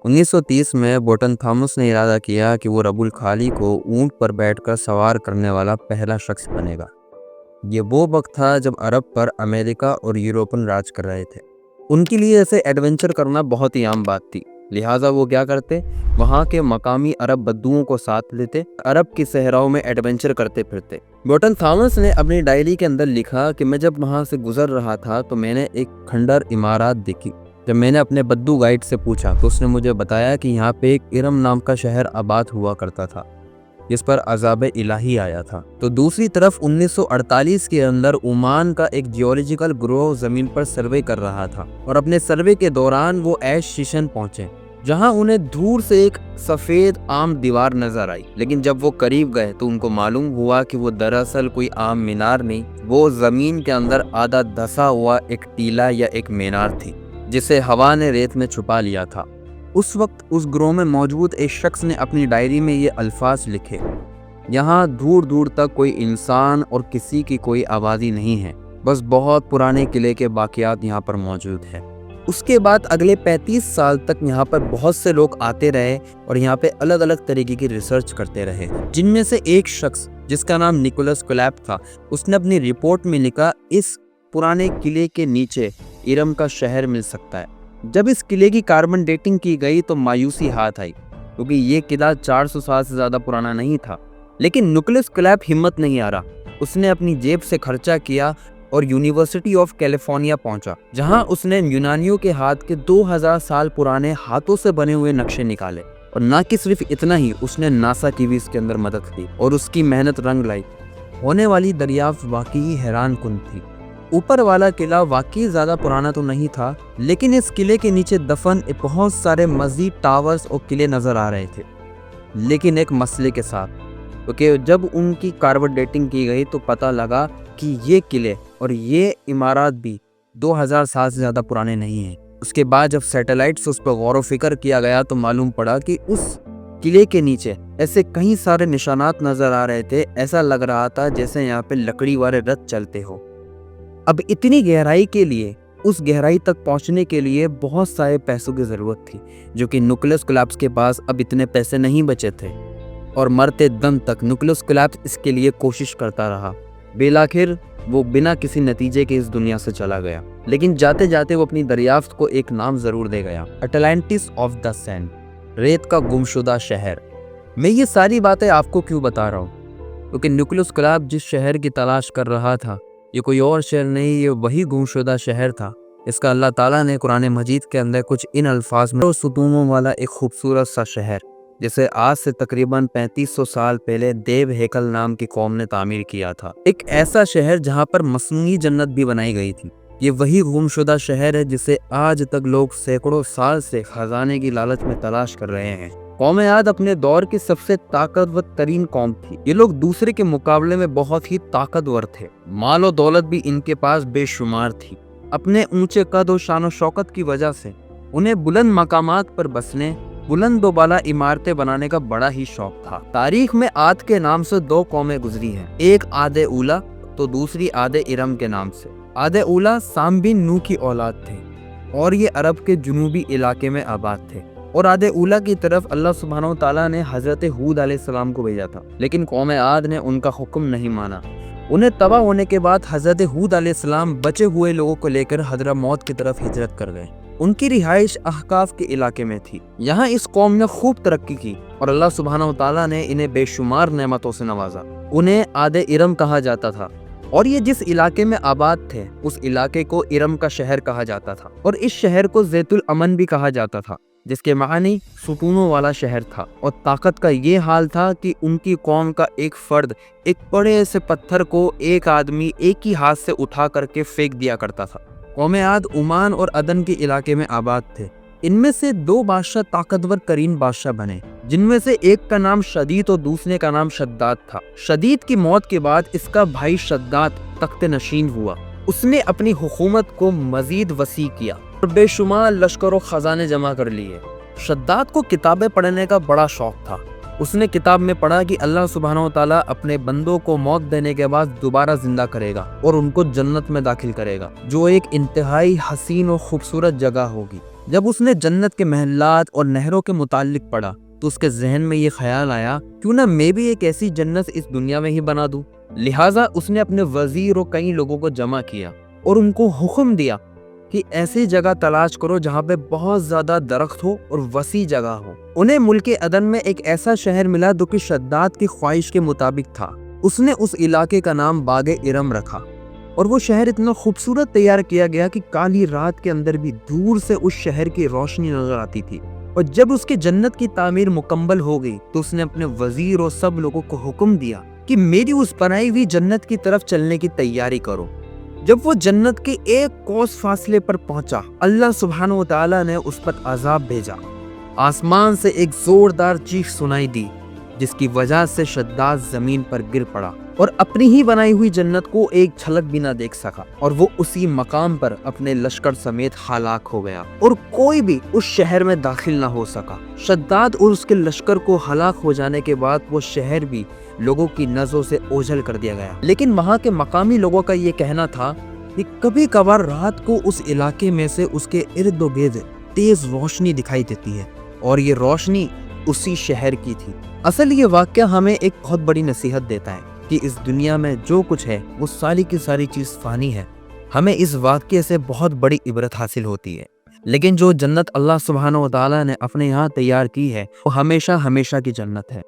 1930 میں بوٹن تھامس نے ارادہ کیا کہ وہ رب الخالی کو اونٹ پر بیٹھ کر سوار کرنے والا پہلا شخص بنے گا۔ یہ وہ وقت تھا جب عرب پر امریکہ اور یورپن راج کر رہے تھے۔ ان کے لیے ایسے ایڈونچر کرنا بہت ہی عام بات تھی، لہٰذا وہ کیا کرتے، وہاں کے مقامی عرب بدوؤں کو ساتھ لیتے، عرب کی صحراؤں میں ایڈونچر کرتے پھرتے۔ بوٹن تھامس نے اپنی ڈائری کے اندر لکھا کہ میں جب وہاں سے گزر رہا تھا تو میں نے ایک کھنڈر عمارات دیکھی۔ جب میں نے اپنے بدو گائیڈ سے پوچھا تو اس نے مجھے بتایا کہ یہاں پہ ایک ارم نام کا شہر آباد ہوا کرتا تھا جس پر عذاب الہی آیا تھا۔ تو دوسری طرف 1948 کے اندر عمان کا ایک جیولوجیکل گروہ زمین پر سروے کر رہا تھا، اور اپنے سروے کے دوران وہ ایش شیشن پہنچے جہاں انہیں دور سے ایک سفید عام دیوار نظر آئی، لیکن جب وہ قریب گئے تو ان کو معلوم ہوا کہ وہ دراصل کوئی عام مینار نہیں، وہ زمین کے اندر آدھا دھسا ہوا ایک ٹیلا یا ایک مینار تھی جسے ہوا نے ریت میں چھپا لیا تھا۔ اس وقت اس گروہ میں موجود ایک شخص نے اپنی ڈائری میں یہ الفاظ لکھے، یہاں دور دور تک کوئی انسان اور کسی کی کوئی آبادی نہیں ہے، بس بہت پرانے قلعے کے باقیات یہاں پر موجود ہے۔ اس کے بعد اگلے 35 سال تک یہاں پر بہت سے لوگ آتے رہے اور یہاں پہ الگ الگ طریقے کی ریسرچ کرتے رہے، جن میں سے ایک شخص جس کا نام نیکولس کولیپ تھا، اس نے اپنی رپورٹ میں لکھا اس پرانے قلعے کے نیچے ارم کا شہر مل سکتا ہے۔ جب اس قلعے کی کاربن ڈیٹنگ کی گئی تو مایوسی ہاتھ آئی، کیونکہ یہ قلعہ 400 سال سے زیادہ پرانا نہیں تھا، لیکن نیکولس کولیپ ہمت نہیں ہارا۔ اس نے اپنی جیب سے خرچہ کیا اور یونیورسٹی آف کیلیفورنیا پہنچا، جہاں اس نے یونانیوں کے ہاتھ کے 2000 سال پرانے ہاتھوں سے بنے ہوئے نقشے نکالے، اور نہ کہ صرف اتنا ہی، اس نے ناسا کی بھی اس کے اندر مدد کی اور اس کی محنت رنگ لائی۔ ہونے والی دریافت واقعی حیران کن تھی۔ اوپر والا قلعہ واقعی زیادہ پرانا تو نہیں تھا، لیکن اس قلعے کے نیچے دفن بہت سارے مزید ٹاورز اور قلعے نظر آ رہے تھے، لیکن ایک مسئلے کے ساتھ، کیونکہ جب ان کی کاربن ڈیٹنگ کی گئی تو پتہ لگا کہ یہ قلعے اور یہ عمارات بھی 2000 سال سے زیادہ پرانے نہیں ہیں۔ اس کے بعد جب سیٹلائٹ سے اس پر غور و فکر کیا گیا تو معلوم پڑا کہ اس قلعے کے نیچے ایسے کئی سارے نشانات نظر آ رہے تھے، ایسا لگ رہا تھا جیسے یہاں پہ لکڑی والے رتھ چلتے ہو۔ اب اتنی گہرائی کے لیے، اس گہرائی تک پہنچنے کے لیے بہت سارے پیسوں کی ضرورت تھی، جو کہ نیکولس کولیپ کے پاس اب اتنے پیسے نہیں بچے تھے، اور مرتے دم تک نیکولس کولیپ اس کے لیے کوشش کرتا رہا۔ بالآخر وہ بنا کسی نتیجے کے اس دنیا سے چلا گیا، لیکن جاتے جاتے وہ اپنی دریافت کو ایک نام ضرور دے گیا، اٹلانٹس آف دا سینڈ، ریت کا گمشدہ شہر۔ میں یہ ساری باتیں آپ کو کیوں بتا رہا ہوں؟ کیونکہ نیکولس کولیپ جس شہر کی تلاش کر رہا تھا، یہ کوئی اور شہر نہیں، یہ وہی گمشدہ شہر تھا۔ اس کا اللہ تعالیٰ نے قرآن مجید کے اندر کچھ ان الفاظ میں ستونوں والا ایک خوبصورت سا شہر، جسے آج سے تقریباً 3500 سال پہلے دیو ہیکل نام کی قوم نے تعمیر کیا تھا، ایک ایسا شہر جہاں پر مصنوعی جنت بھی بنائی گئی تھی۔ یہ وہی گمشدہ شہر ہے جسے آج تک لوگ سینکڑوں سال سے خزانے کی لالچ میں تلاش کر رہے ہیں۔ قوم عاد اپنے دور کی سب سے طاقتور ترین قوم تھی۔ یہ لوگ دوسرے کے مقابلے میں بہت ہی طاقتور تھے، مال و دولت بھی ان کے پاس بے شمار تھی۔ اپنے اونچے قد و شان و شوکت کی وجہ سے انہیں بلند مقامات پر بسنے، بلند و بالا عمارتیں بنانے کا بڑا ہی شوق تھا۔ تاریخ میں عاد کے نام سے 2 قومیں گزری ہیں، ایک عاد اولا تو دوسری عاد ارم کے نام سے۔ عاد اولا سام بن نوح کی اولاد تھے اور یہ عرب کے جنوبی علاقے میں آباد تھے، اور عاد اولا کی طرف اللہ سبحانہ و تعالیٰ نے حضرت ہود علیہ السلام کو بھیجا تھا، لیکن قوم عاد نے ان کا حکم نہیں مانا۔ انہیں تباہ ہونے کے بعد حضرت ہود علیہ السلام بچے ہوئے لوگوں کو لے کر حضرموت کی طرف ہجرت کر گئے۔ ان کی رہائش احقاف کے علاقے میں تھی۔ یہاں اس قوم نے خوب ترقی کی اور اللہ سبحانہ و تعالیٰ نے انہیں بے شمار نعمتوں سے نوازا۔ انہیں عاد ارم کہا جاتا تھا، اور یہ جس علاقے میں آباد تھے اس علاقے کو ارم کا شہر کہا جاتا تھا، اور اس شہر کو زیت الامن بھی کہا جاتا تھا، جس کے معنی ستونوں والا شہر تھا۔ اور طاقت کا یہ حال تھا کہ ان کی قوم کا ایک فرد ایک بڑے سے پتھر کو ایک آدمی ایک ہی ہاتھ سے اٹھا کر کے پھینک دیا کرتا تھا۔ قوم عاد عمان اور عدن کے علاقے میں آباد تھے۔ ان میں سے 2 بادشاہ طاقتور ترین بادشاہ بنے، جن میں سے ایک کا نام شدید اور دوسرے کا نام شداد تھا۔ شدید کی موت کے بعد اس کا بھائی شداد تخت نشین ہوا۔ اس نے اپنی حکومت کو مزید وسیع کیا اور بے شمار لشکر و خزانے جمع کر لیے۔ شداد کو کتابیں پڑھنے کا بڑا شوق تھا۔ اس نے کتاب میں پڑھا کہ اللہ سبحانہ و تعالیٰ اپنے بندوں کو موت دینے کے بعد دوبارہ زندہ کرے گا اور ان کو جنت میں داخل کرے گا، جو ایک انتہائی حسین و خوبصورت جگہ ہوگی۔ جب اس نے جنت کے محلات اور نہروں کے متعلق پڑھا تو اس کے ذہن میں یہ خیال آیا کیوں نہ میں بھی ایک ایسی جنت اس دنیا میں ہی بنا دوں۔ لہٰذا اس نے اپنے وزیر اور کئی لوگوں کو جمع کیا اور ان کو حکم دیا کہ ایسی جگہ تلاش کرو جہاں پہ بہت زیادہ درخت ہو اور وسیع جگہ ہو۔ انہیں ملک عدن میں ایک ایسا شہر ملا جو کہ شداد کی خواہش کے مطابق تھا۔ اس نے اس علاقے کا نام باغ ارم رکھا اور وہ شہر اتنا خوبصورت تیار کیا گیا کہ کالی رات کے اندر بھی دور سے اس شہر کی روشنی نظر آتی تھی۔ اور جب اس کے جنت کی تعمیر مکمل ہو گئی تو اس نے اپنے وزیر اور سب لوگوں کو حکم دیا کہ میری اس بنائی ہوئی جنت کی طرف چلنے کی تیاری کرو۔ جب وہ جنت کے ایک کوس فاصلے پر پہنچا، اللہ سبحانہ و تعالیٰ نے اس پر عذاب بھیجا۔ آسمان سے ایک زوردار چیخ سنائی دی جس کی وجہ سے شداد زمین پر گر پڑا اور اپنی ہی بنائی ہوئی جنت کو ایک جھلک بھی نہ دیکھ سکا، اور وہ اسی مقام پر اپنے لشکر سمیت ہلاک ہو گیا اور کوئی بھی اس شہر میں داخل نہ ہو سکا۔ شداد اور اس کے لشکر کو ہلاک ہو جانے کے بعد وہ شہر بھی لوگوں کی نظروں سے اوجھل کر دیا گیا، لیکن وہاں کے مقامی لوگوں کا یہ کہنا تھا کہ کبھی کبھار رات کو اس علاقے میں سے اس کے ارد و گرد تیز روشنی دکھائی دیتی ہے اور یہ روشنی اسی شہر کی تھی۔ اصل یہ واقعہ ہمیں ایک بہت بڑی نصیحت دیتا ہے کہ اس دنیا میں جو کچھ ہے وہ ساری کی ساری چیز فانی ہے۔ ہمیں اس واقعے سے بہت بڑی عبرت حاصل ہوتی ہے، لیکن جو جنت اللہ سبحانہ و تعالیٰ نے اپنے یہاں تیار کی ہے وہ ہمیشہ ہمیشہ کی جنت ہے۔